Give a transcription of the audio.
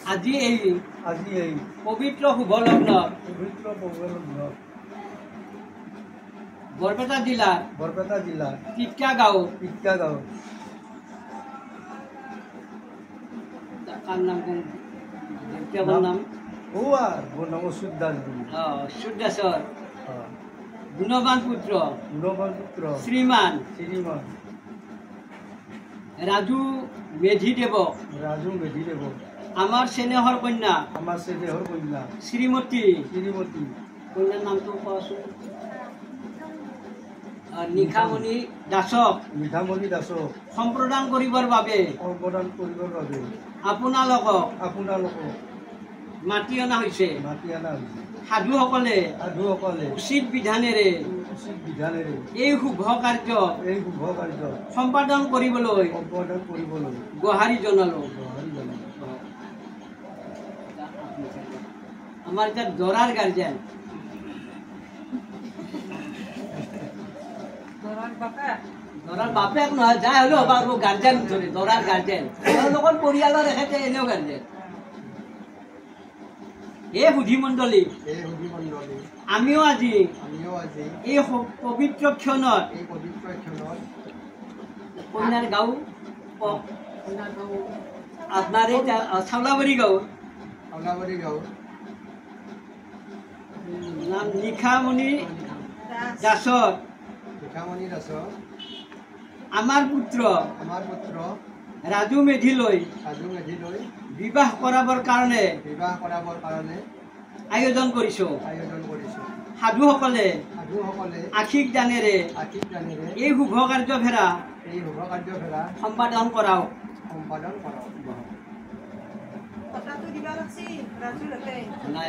আজি এই পবিত্ৰ শুভ লগ্ন বৰপেটা জিলাৰ টিটকা গাঁও তাৰ নাম কোন দেৱতাৰ নাম শুদ্ধাশ্বৰ গুণবান পুত্ৰ শ্ৰীমান ৰাজু মেধিদেৱ আমাৰ স্নেহৰ কন্যা শ্ৰীমতী কন্যাৰ নামটো কোৱাচোন নিশামণি দাসক সম্প্ৰদান কৰিবৰ বাবে আপোনালোকক মাতি অনা হৈছে সাধুসকলে উচিত বিধানেৰে এই শুভ কাৰ্য সম্পাদন কৰিবলৈ গুহাৰি জনালো আমাৰ এতিয়া দৰাৰ গাৰ্জেন দৰাৰ বাপেক নহয় যাই হলেও বাৰু গাৰ্জেন ধৰে দৰাৰ গাৰ্জেন তেওঁলোকৰ পৰিয়ালৰ এখেতে এনেও গাৰ্জেন এই সুধীমণ্ডলী আমিও আজি এই পবিত্ৰ ক্ষণত কইনাৰ গাঁও আপোনাৰ এই চাউলাবাৰী গাঁও নাম নিশামণি দাসৰ আমাৰ পুত্ৰ ৰাজু মেধিলৈ বিবাহ কৰাবৰ কাৰণে আয়োজন কৰিছো সাধুসকলে আশীষ দানেৰে এই শুভ কাৰ্য ভেৰা সম্পাদন কৰাওক নাই